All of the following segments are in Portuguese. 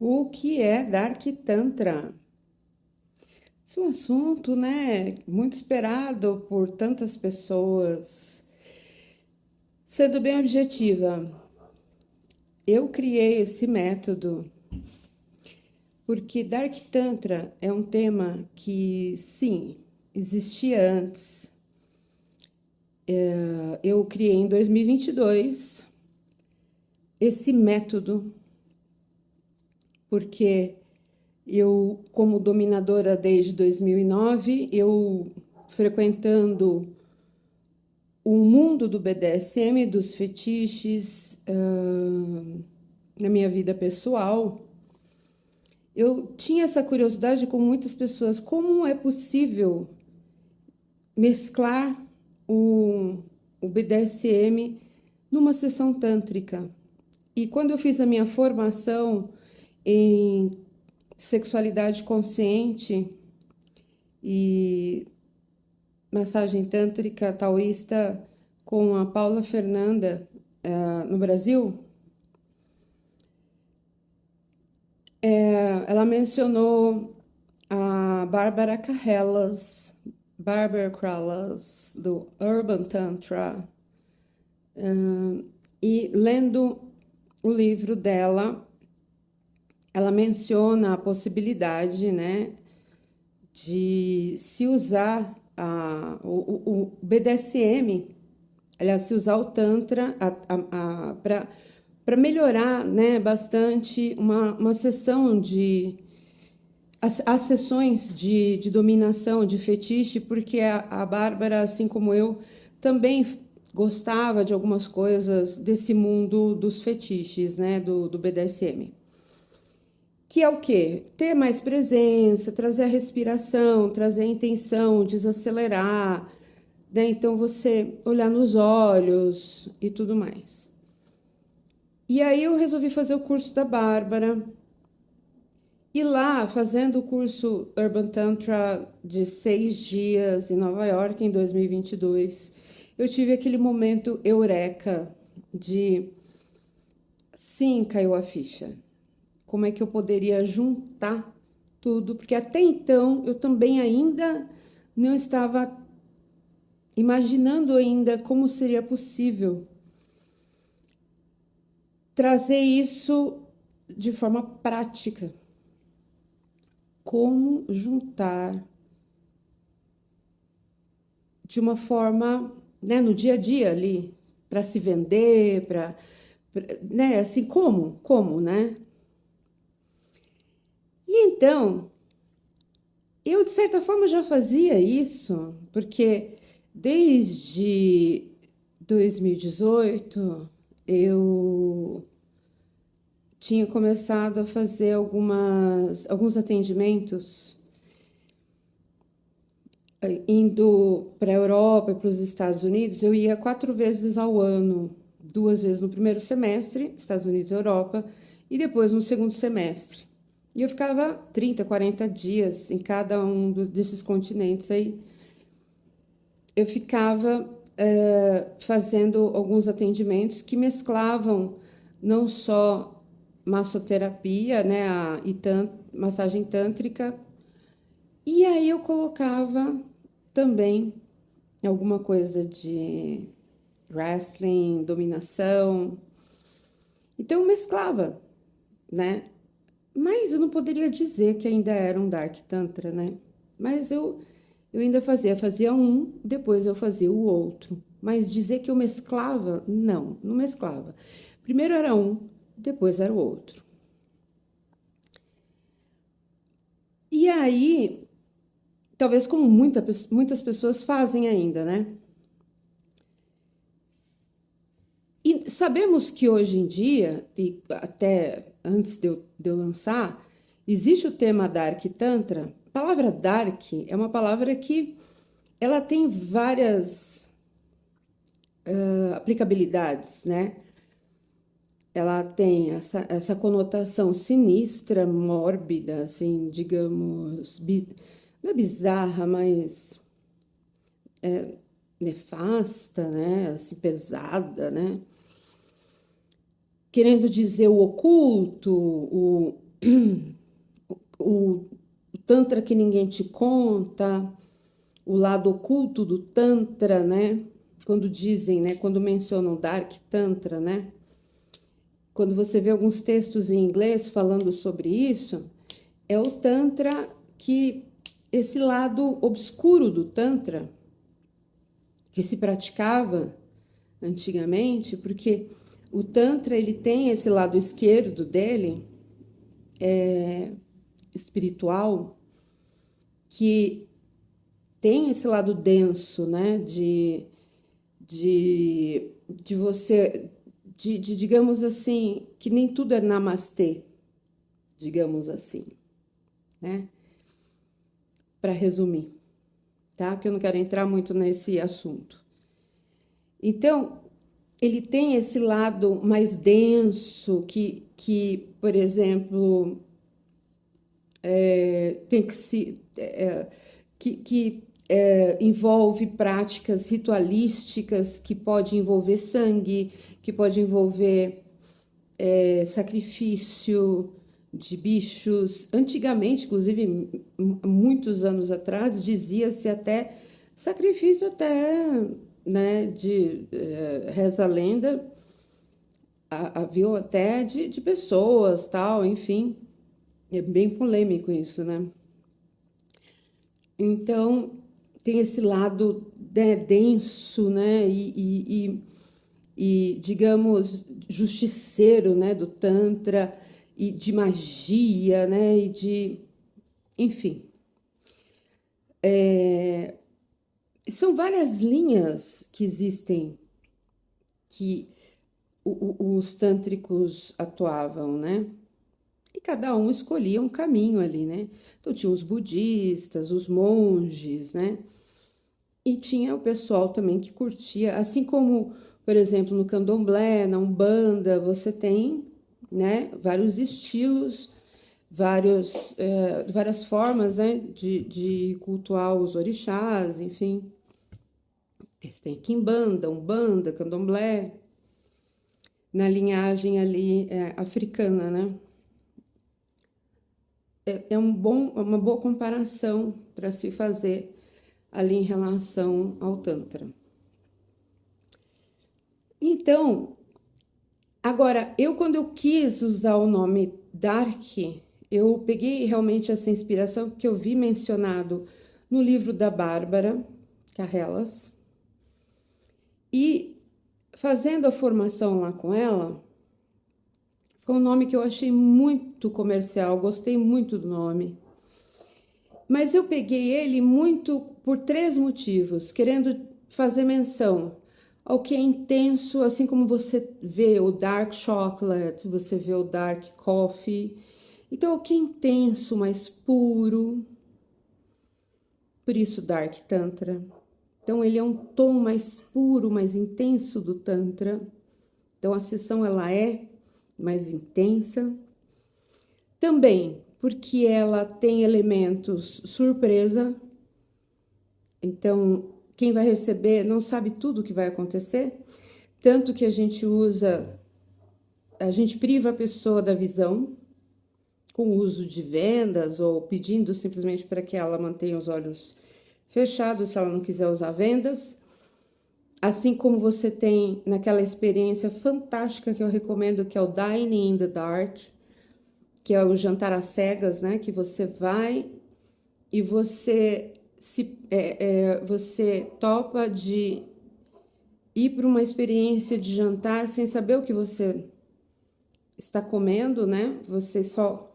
O que é Dark Tantra? Esse é um assunto, né, muito esperado por tantas pessoas. Sendo bem objetiva, eu criei esse método porque Dark Tantra é um tema que, sim, existia antes. Eu criei em 2022 esse método porque eu, como dominadora desde 2009, eu frequentando o mundo do BDSM, dos fetiches, na minha vida pessoal, eu tinha essa curiosidade com muitas pessoas, como é possível mesclar o BDSM numa sessão tântrica. E quando eu fiz a minha formação em sexualidade consciente e massagem tântrica taoísta com a Paula Fernanda no Brasil, ela mencionou a Barbara Krallas, do Urban Tantra, e lendo o livro dela, ela menciona a possibilidade, né, de se usar o BDSM, aliás, se usar o Tantra para melhorar, né, bastante uma sessão de as sessões de dominação, de fetiche, porque a Bárbara, assim como eu, também gostava de algumas coisas desse mundo dos fetiches, né, do BDSM. Que é o quê? Ter mais presença, trazer a respiração, trazer a intenção, desacelerar, né? Então você olhar nos olhos e tudo mais. E aí eu resolvi fazer o curso da Bárbara. E lá, fazendo o curso Urban Tantra de 6 dias em Nova York, em 2022, eu tive aquele momento eureka de, sim, caiu a ficha. Como é que eu poderia juntar tudo? Porque até então eu também ainda não estava imaginando ainda como seria possível trazer isso de forma prática. Como juntar de uma forma, né, no dia a dia ali, para se vender, né, assim, como, né? E então, eu de certa forma já fazia isso, porque desde 2018 eu tinha começado a fazer alguns atendimentos indo para a Europa e para os Estados Unidos. Eu ia 4 vezes ao ano, 2 vezes no primeiro semestre, Estados Unidos e Europa, e depois no segundo semestre. E eu ficava 30, 40 dias em cada um desses continentes aí. Eu ficava fazendo alguns atendimentos que mesclavam não só massoterapia, né, massagem tântrica, e aí eu colocava também alguma coisa de wrestling, dominação. Então eu mesclava, né? Mas eu não poderia dizer que ainda era um Dark Tantra, né? Mas eu ainda fazia um, depois eu fazia o outro. Mas dizer que eu mesclava, não mesclava. Primeiro era um, depois era o outro. E aí, talvez como muitas pessoas fazem ainda, né? E sabemos que hoje em dia, e até antes de eu lançar, existe o tema Dark Tantra. A palavra Dark é uma palavra que ela tem várias aplicabilidades, né? Ela tem essa conotação sinistra, mórbida, assim, digamos, não é bizarra, mas nefasta, né? Assim, pesada, né? Querendo dizer o oculto, o Tantra que ninguém te conta, o lado oculto do Tantra, né? Quando dizem, né? Quando mencionam Dark Tantra, né? Quando você vê alguns textos em inglês falando sobre isso, é o Tantra que, esse lado obscuro do Tantra, que se praticava antigamente, porque o Tantra, ele tem esse lado esquerdo dele, espiritual, que tem esse lado denso, né, de você, digamos assim, que nem tudo é namastê, digamos assim, né, para resumir, tá? Porque eu não quero entrar muito nesse assunto. Então, ele tem esse lado mais denso, por exemplo, tem que se envolve práticas ritualísticas, que pode envolver sangue, que pode envolver sacrifício de bichos. Antigamente, inclusive, muitos anos atrás, dizia-se até sacrifício até, né, reza a lenda, havia até de pessoas, tal, enfim. É bem polêmico isso, né? Então, tem esse lado, né, denso, né, digamos, justiceiro, né, do Tantra, e de magia, né, enfim. São várias linhas que existem que os tântricos atuavam, né? E cada um escolhia um caminho ali, né? Então tinha os budistas, os monges, né? E tinha o pessoal também que curtia, assim como, por exemplo, no candomblé, na umbanda, você tem, né, vários estilos, várias formas, né, de cultuar os orixás, enfim. Você tem quimbanda, umbanda, candomblé, na linhagem ali africana, né? É uma boa comparação para se fazer ali em relação ao Tantra. Então, agora, quando eu quis usar o nome Dark, eu peguei realmente essa inspiração que eu vi mencionado no livro da Bárbara Carrelas, e fazendo a formação lá com ela, foi um nome que eu achei muito comercial, gostei muito do nome. Mas eu peguei ele muito por 3 motivos, querendo fazer menção ao que é intenso, assim como você vê o dark chocolate, você vê o dark coffee. Então, o que é intenso, mais puro, por isso dark tantra. Então, ele é um tom mais puro, mais intenso do tantra. Então, a sessão ela é mais intensa. Também porque ela tem elementos surpresa. Então, quem vai receber não sabe tudo o que vai acontecer, tanto que a gente priva a pessoa da visão com o uso de vendas ou pedindo simplesmente para que ela mantenha os olhos fechados se ela não quiser usar vendas. Assim como você tem naquela experiência fantástica que eu recomendo, que é o Dining in the Dark, que é o jantar às cegas, né? Que você vai e você topa de ir para uma experiência de jantar sem saber o que você está comendo, né? Você só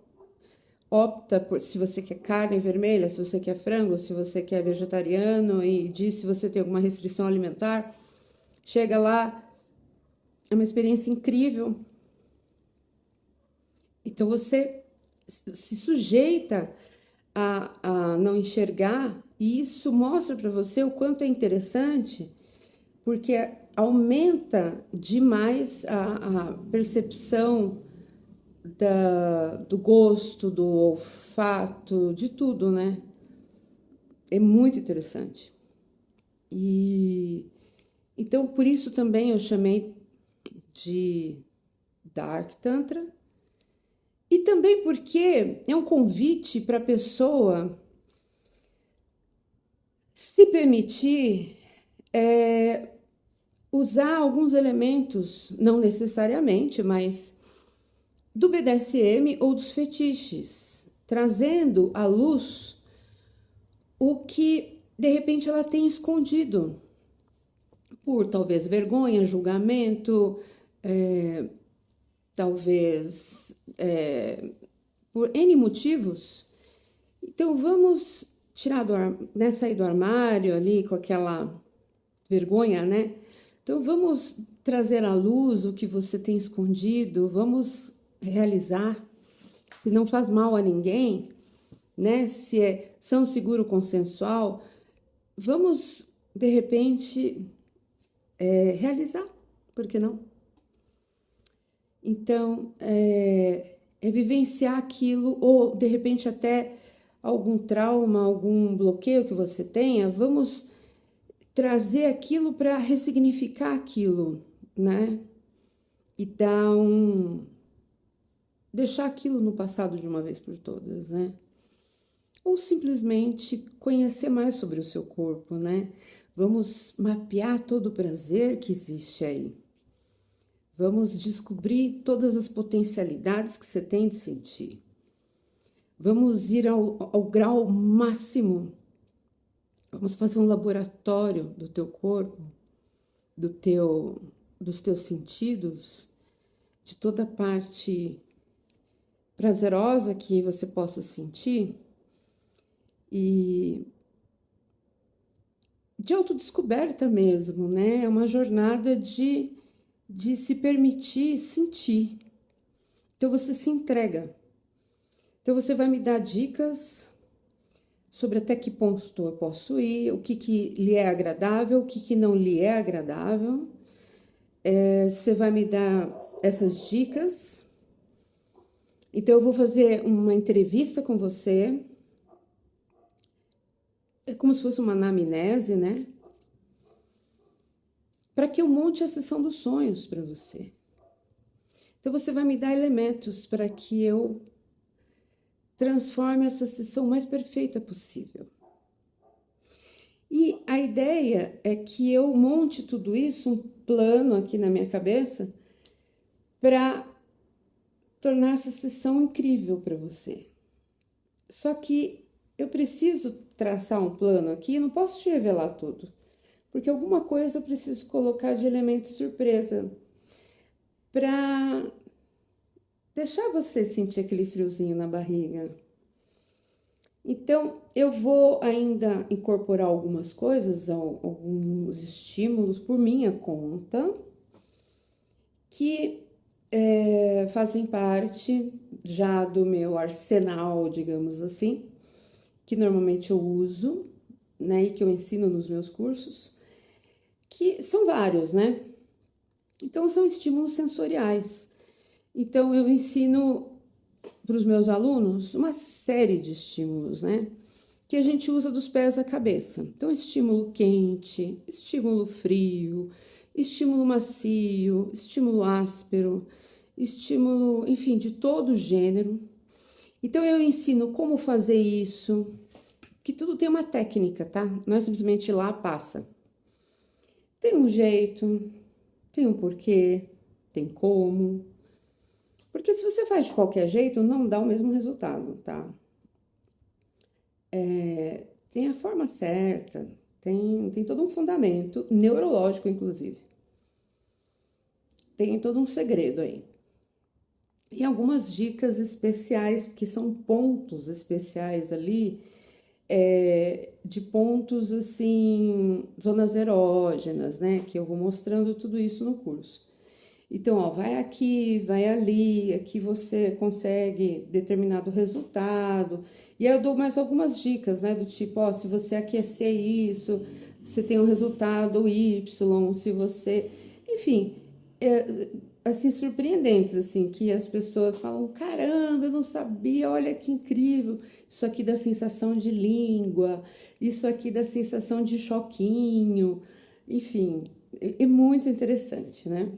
opta por se você quer carne vermelha, se você quer frango, se você quer vegetariano e diz se você tem alguma restrição alimentar. Chega lá, é uma experiência incrível. Então você se sujeita a não enxergar, e isso mostra para você o quanto é interessante, porque aumenta demais a percepção do gosto, do olfato, de tudo, né? É muito interessante. E então, por isso também eu chamei de Dark Tantra. E também porque é um convite para a pessoa se permitir usar alguns elementos, não necessariamente, mas do BDSM ou dos fetiches, trazendo à luz o que de repente ela tem escondido, por talvez vergonha, julgamento, talvez por N motivos. Então vamos tirar né, sair do armário ali com aquela vergonha, né? Então vamos trazer à luz o que você tem escondido, vamos realizar, se não faz mal a ninguém, né? Se é são seguro consensual, vamos de repente realizar, por que não? Então, vivenciar aquilo, ou de repente até algum trauma, algum bloqueio que você tenha, vamos trazer aquilo para ressignificar aquilo, né? E dar deixar aquilo no passado de uma vez por todas, né? Ou simplesmente conhecer mais sobre o seu corpo, né? Vamos mapear todo o prazer que existe aí. Vamos descobrir todas as potencialidades que você tem de sentir. Vamos ir ao grau máximo. Vamos fazer um laboratório do teu corpo, dos teus sentidos, de toda a parte prazerosa que você possa sentir e de autodescoberta mesmo, né? É uma jornada de se permitir sentir. Então você se entrega. Então você vai me dar dicas sobre até que ponto eu posso ir, o que lhe é agradável, o que não lhe é agradável. Você vai me dar essas dicas. Então eu vou fazer uma entrevista com você. É como se fosse uma anamnese, né? Para que eu monte a sessão dos sonhos para você. Então você vai me dar elementos para que eu transforme essa sessão mais perfeita possível. E a ideia é que eu monte tudo isso, um plano aqui na minha cabeça, para tornar essa sessão incrível para você. Só que eu preciso traçar um plano aqui, não posso te revelar tudo, porque alguma coisa eu preciso colocar de elemento surpresa para deixar você sentir aquele friozinho na barriga. Então, eu vou ainda incorporar algumas coisas, alguns estímulos por minha conta, que fazem parte já do meu arsenal, digamos assim, que normalmente eu uso, né, e que eu ensino nos meus cursos, que são vários, né? Então, são estímulos sensoriais. Então, eu ensino para os meus alunos uma série de estímulos, né? Que a gente usa dos pés à cabeça. Então, estímulo quente, estímulo frio, estímulo macio, estímulo áspero, estímulo, enfim, de todo gênero. Então, eu ensino como fazer isso, que tudo tem uma técnica, tá? Não é simplesmente ir lá, passa. Tem um jeito, tem um porquê, tem como. Porque se você faz de qualquer jeito, não dá o mesmo resultado, tá? Tem a forma certa, tem todo um fundamento, neurológico, inclusive. Tem todo um segredo aí. E algumas dicas especiais, que são pontos especiais ali, de pontos, assim, zonas erógenas, né? Que eu vou mostrando tudo isso no curso. Então, ó, vai aqui, vai ali, aqui você consegue determinado resultado. E eu dou mais algumas dicas, né? Do tipo, ó, se você aquecer isso, você tem um resultado Y, se você... Enfim, assim, surpreendentes, assim, que as pessoas falam, caramba, eu não sabia, olha que incrível. Isso aqui dá sensação de língua, isso aqui dá sensação de choquinho. Enfim, é muito interessante, né?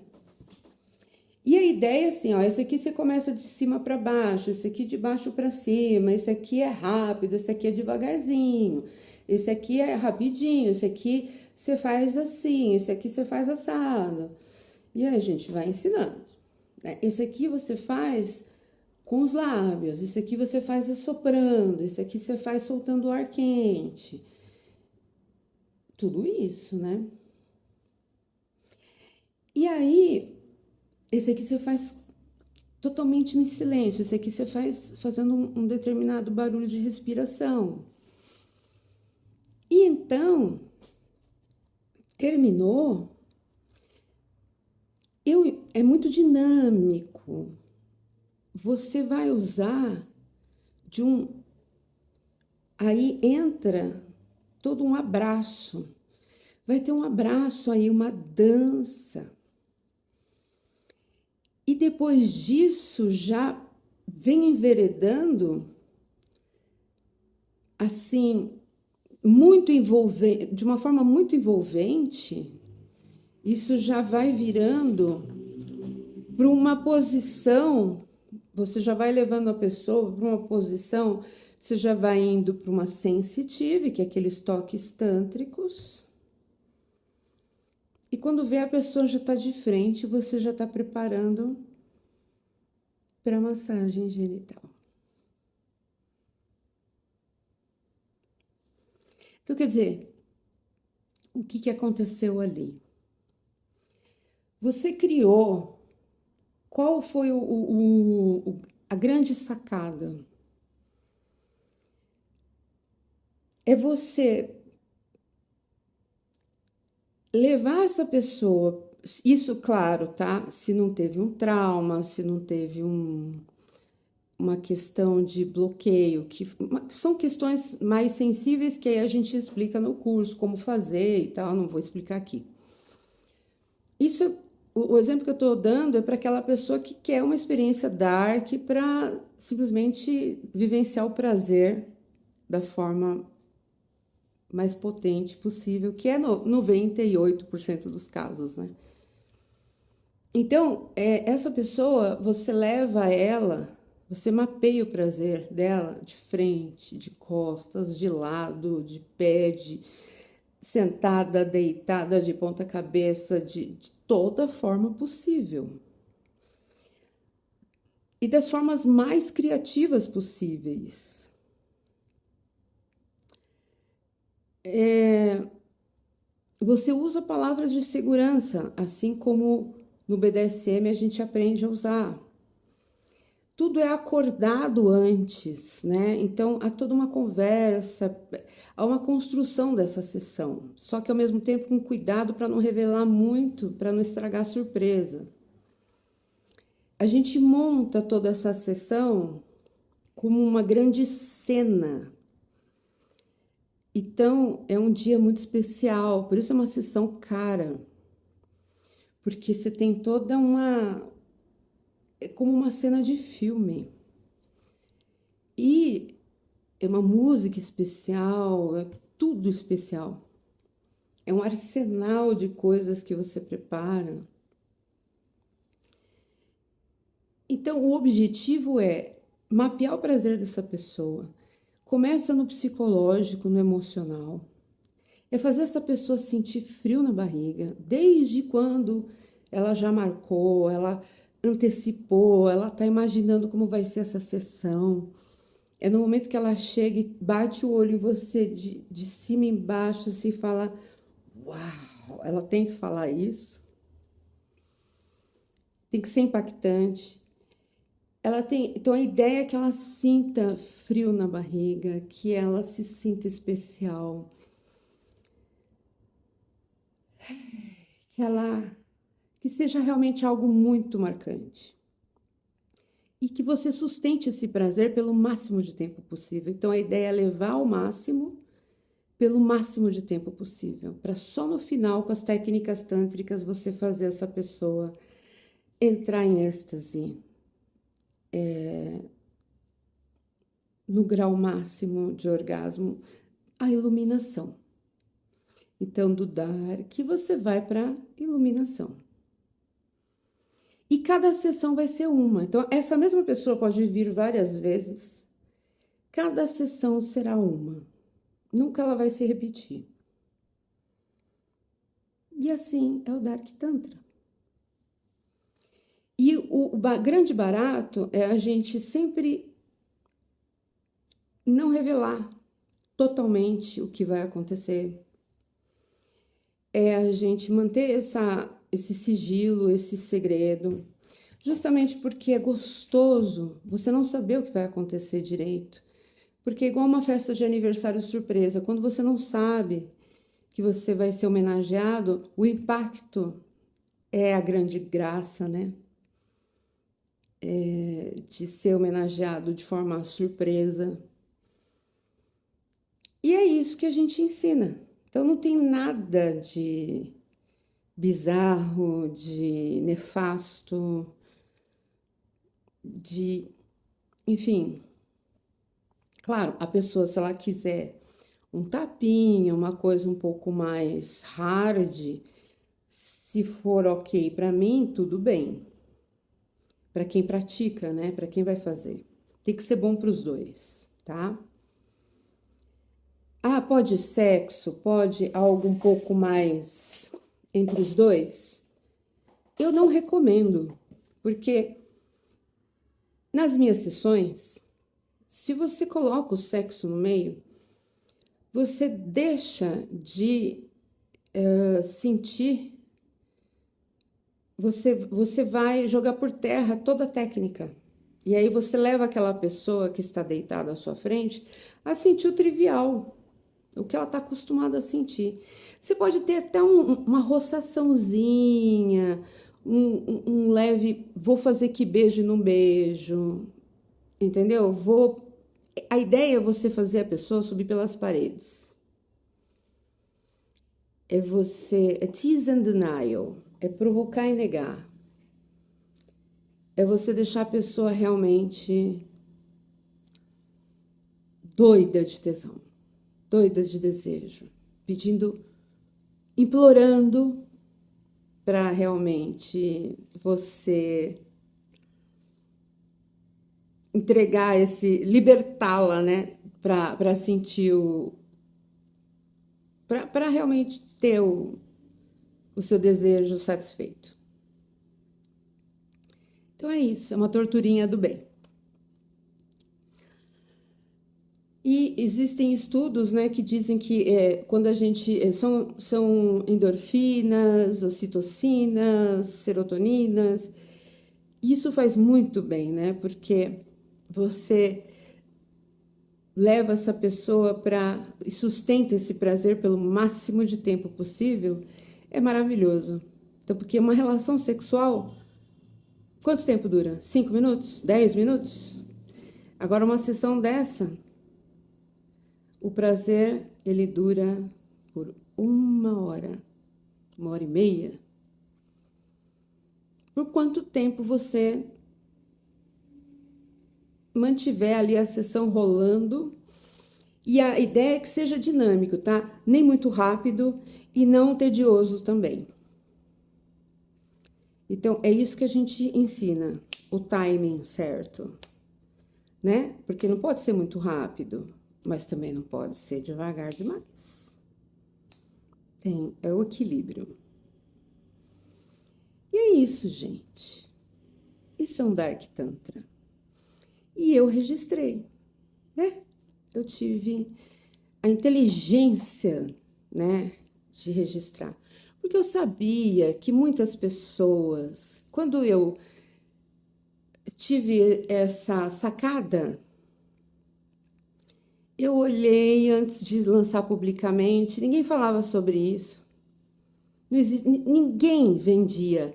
E a ideia é assim, ó, esse aqui você começa de cima para baixo, esse aqui de baixo para cima, esse aqui é rápido, esse aqui é devagarzinho, esse aqui é rapidinho, esse aqui você faz assim, esse aqui você faz assado. E aí a gente vai ensinando, né? Esse aqui você faz com os lábios, esse aqui você faz assoprando, esse aqui você faz soltando o ar quente. Tudo isso, né? E aí, esse aqui você faz totalmente no silêncio, esse aqui você faz fazendo um determinado barulho de respiração. E então, terminou, é muito dinâmico. Você vai usar de um. Aí entra todo um abraço. Vai ter um abraço aí, uma dança. E depois disso já vem enveredando assim, muito envolvente, de uma forma muito envolvente. Isso já vai virando para uma posição, você já vai levando a pessoa para uma posição, você já vai indo para uma sensitive, que é aqueles toques tântricos. E quando vê a pessoa já está de frente, você já está preparando para massagem genital. Então, quer dizer, o que aconteceu ali? Você criou, qual foi a grande sacada? É você levar essa pessoa, isso claro, tá? Se não teve um trauma, se não teve uma questão de bloqueio, que são questões mais sensíveis que aí a gente explica no curso, como fazer e tal, não vou explicar aqui. Isso, o exemplo que eu estou dando é para aquela pessoa que quer uma experiência dark para simplesmente vivenciar o prazer da forma mais potente possível, que é 98% dos casos, né? Então, essa pessoa, você leva ela, você mapeia o prazer dela de frente, de costas, de lado, de pé, de sentada, deitada, de ponta cabeça, de toda forma possível. E das formas mais criativas possíveis. Você usa palavras de segurança, assim como no BDSM a gente aprende a usar. Tudo é acordado antes, né? Então há toda uma conversa, há uma construção dessa sessão, só que ao mesmo tempo com cuidado para não revelar muito, para não estragar a surpresa. A gente monta toda essa sessão como uma grande cena. Então é um dia muito especial, por isso é uma sessão cara, porque você tem toda uma. É como uma cena de filme. E é uma música especial, é tudo especial. É um arsenal de coisas que você prepara. Então, o objetivo é mapear o prazer dessa pessoa. Começa no psicológico, no emocional. É fazer essa pessoa sentir frio na barriga, desde quando ela já marcou, ela antecipou, ela está imaginando como vai ser essa sessão. É no momento que ela chega e bate o olho em você de cima e embaixo, assim, fala, uau, ela tem que falar isso. Tem que ser impactante. Ela tem, então a ideia é que ela sinta frio na barriga, que ela se sinta especial, que seja realmente algo muito marcante. E que você sustente esse prazer pelo máximo de tempo possível. Então a ideia é levar ao máximo pelo máximo de tempo possível, para só no final, com as técnicas tântricas, você fazer essa pessoa entrar em êxtase, no grau máximo de orgasmo, a iluminação. Então, do dar, que você vai para iluminação. E cada sessão vai ser uma. Então, essa mesma pessoa pode vir várias vezes. Cada sessão será uma. Nunca ela vai se repetir. E assim é o Dark Tantra. E o grande barato é a gente sempre não revelar totalmente o que vai acontecer. É a gente manter esse sigilo, esse segredo, justamente porque é gostoso você não saber o que vai acontecer direito. Porque é igual uma festa de aniversário surpresa, quando você não sabe que você vai ser homenageado, o impacto é a grande graça, né? De ser homenageado de forma surpresa. E é isso que a gente ensina. Então não tem nada de bizarro, de nefasto, enfim. Claro, a pessoa, se ela quiser um tapinha, uma coisa um pouco mais hard, se for ok para mim, tudo bem. Para quem pratica, né? Para quem vai fazer. Tem que ser bom para os dois, tá? Ah, pode sexo, pode algo um pouco mais entre os dois? Eu não recomendo, porque nas minhas sessões, se você coloca o sexo no meio, você deixa de sentir, você vai jogar por terra toda a técnica. E aí você leva aquela pessoa que está deitada à sua frente a sentir o trivial, o que ela está acostumada a sentir. Você pode ter até uma roçaçãozinha, um leve, vou fazer que beijo e não beijo, entendeu? A ideia é você fazer a pessoa subir pelas paredes. É tease and denial, é provocar e negar. É você deixar a pessoa realmente doida de tesão, doida de desejo, pedindo, implorando para realmente você entregar libertá-la, né? Para sentir para realmente ter o seu desejo satisfeito. Então é isso, é uma torturinha do bem. E existem estudos, né, que dizem que quando a gente são endorfinas, ocitocinas, serotoninas, isso faz muito bem, né? Porque você leva essa pessoa e sustenta esse prazer pelo máximo de tempo possível, é maravilhoso. Então, porque uma relação sexual, quanto tempo dura? 5 minutos? 10 minutos? Agora, uma sessão dessa, o prazer, ele dura por 1 hora, 1 hora e meia. Por quanto tempo você mantiver ali a sessão rolando, e a ideia é que seja dinâmico, tá? Nem muito rápido e não tedioso também. Então, é isso que a gente ensina, o timing certo, né? Porque não pode ser muito rápido, mas também não pode ser devagar demais. É o equilíbrio. E é isso, gente. Isso é um Dark Tantra. E eu registrei, né? Eu tive a inteligência, né, de registrar. Porque eu sabia que muitas pessoas, quando eu tive essa sacada, eu olhei antes de lançar publicamente, ninguém falava sobre isso. Ninguém vendia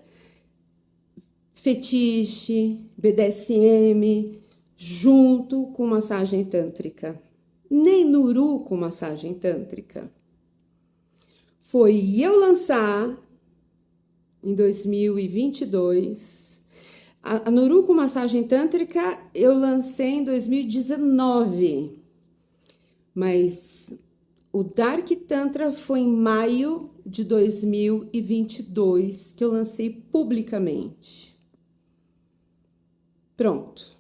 fetiche, BDSM, junto com massagem tântrica. Nem Nuru com massagem tântrica. Foi eu lançar em 2022. A Nuru com massagem tântrica eu lancei em 2019. Mas o Dark Tantra foi em maio de 2022 que eu lancei publicamente. Pronto.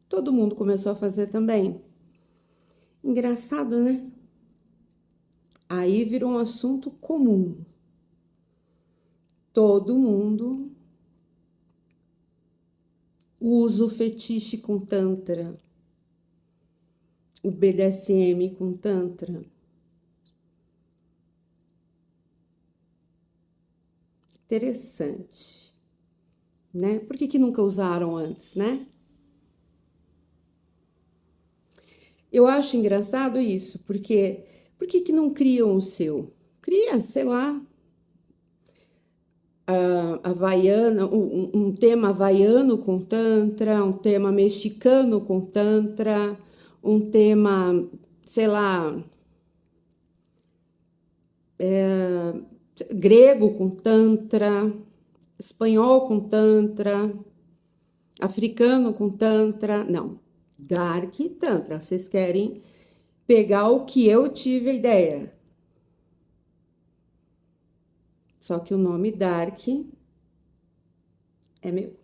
Todo mundo começou a fazer também. Engraçado, né? Aí virou um assunto comum. Todo mundo usa o fetiche com Tantra, o BDSM com Tantra. Interessante, né? Por que nunca usaram antes, né? Eu acho engraçado isso, porque por que não criam o seu? Cria, sei lá, havaiana, um tema havaiano com Tantra, um tema mexicano com Tantra, um tema, sei lá, grego com Tantra, espanhol com Tantra, africano com Tantra. Não, Dark Tantra. Vocês querem pegar o que eu tive a ideia. Só que o nome Dark é meu.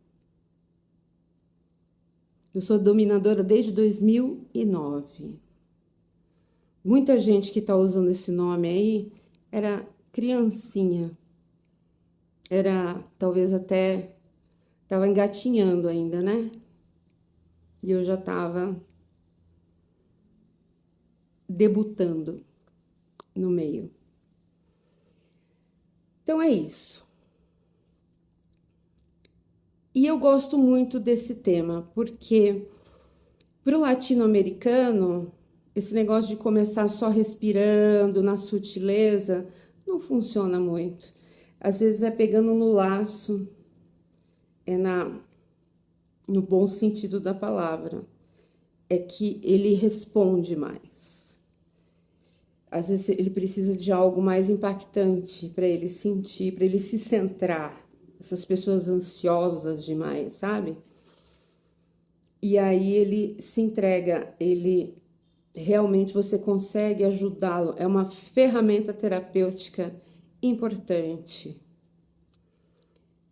Eu sou dominadora desde 2009. Muita gente que tá usando esse nome aí era criancinha. Era, talvez até, tava engatinhando ainda, né? E eu já tava debutando no meio. Então é isso. E eu gosto muito desse tema, porque para o latino-americano, esse negócio de começar só respirando, na sutileza, não funciona muito. Às vezes é pegando no laço, no bom sentido da palavra, é que ele responde mais. Às vezes ele precisa de algo mais impactante para ele sentir, para ele se centrar. Essas pessoas ansiosas demais, sabe? E aí ele se entrega, ele realmente você consegue ajudá-lo. É uma ferramenta terapêutica importante.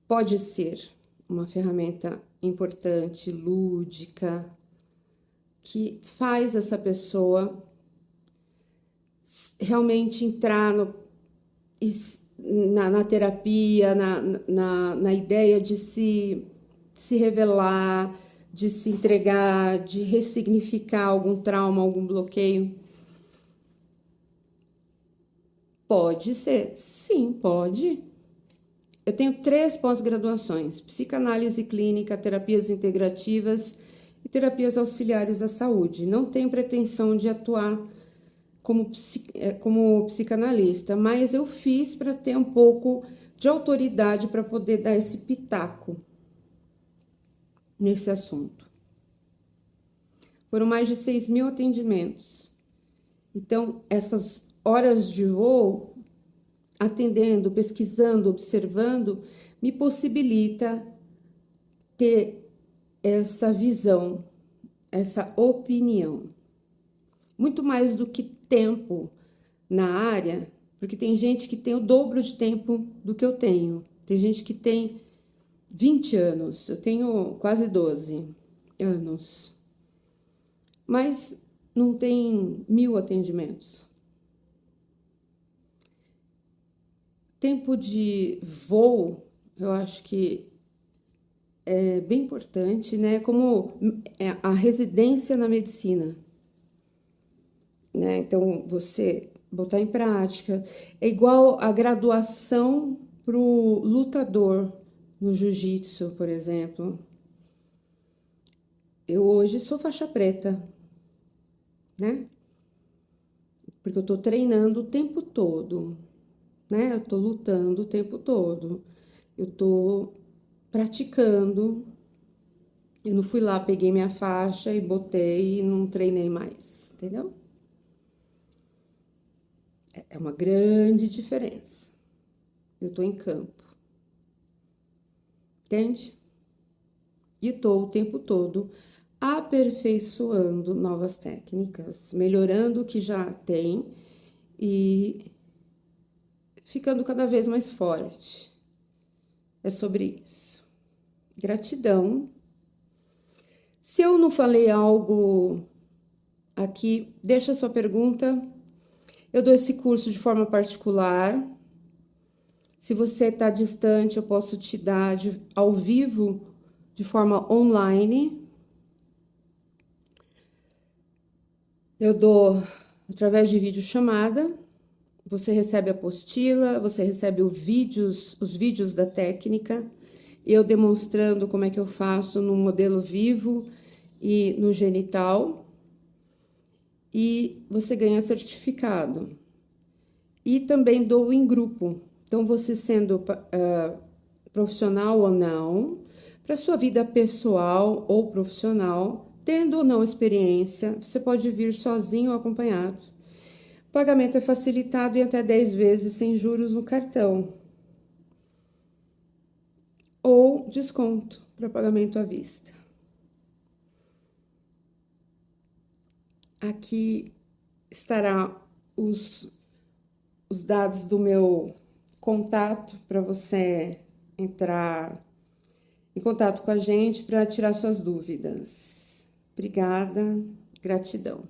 Pode ser uma ferramenta importante, lúdica, que faz essa pessoa realmente entrar na terapia, na ideia de se revelar, de se entregar, de ressignificar algum trauma, algum bloqueio. Pode ser? Sim, pode. Eu tenho 3 pós-graduações: psicanálise clínica, terapias integrativas e terapias auxiliares à saúde. Não tenho pretensão de atuar como psicanalista, mas eu fiz para ter um pouco de autoridade para poder dar esse pitaco nesse assunto. Foram mais de 6.000 atendimentos. Então, essas horas de voo, atendendo, pesquisando, observando, me possibilita ter essa visão, essa opinião. Muito mais do que tempo na área, porque tem gente que tem o dobro de tempo do que eu tenho. Tem gente que tem 20 anos, eu tenho quase 12 anos. Mas não tem 1.000 atendimentos. Tempo de voo, eu acho que é bem importante, né? Como a residência na medicina, né? Então, você botar em prática. É igual a graduação para o lutador no jiu-jitsu, por exemplo. Eu hoje sou faixa preta, né? Porque eu tô treinando o tempo todo, né? Eu tô lutando o tempo todo. Eu tô praticando. Eu não fui lá, peguei minha faixa e botei e não treinei mais, entendeu? É uma grande diferença. Eu tô em campo, entende? E tô o tempo todo aperfeiçoando novas técnicas, melhorando o que já tem e ficando cada vez mais forte. É sobre isso. Gratidão. Se eu não falei algo aqui, deixa a sua pergunta. Eu dou esse curso de forma particular. Se você está distante, eu posso te dar ao vivo, de forma online. Eu dou através de videochamada. Você recebe a apostila, você recebe os vídeos da técnica, eu demonstrando como é que eu faço no modelo vivo e no genital. E você ganha certificado. E também dou em grupo. Então, você sendo profissional ou não, para sua vida pessoal ou profissional, tendo ou não experiência, você pode vir sozinho ou acompanhado. O pagamento é facilitado em até 10 vezes sem juros no cartão. Ou desconto para pagamento à vista. Aqui estará os dados do meu contato para você entrar em contato com a gente para tirar suas dúvidas. Obrigada, gratidão.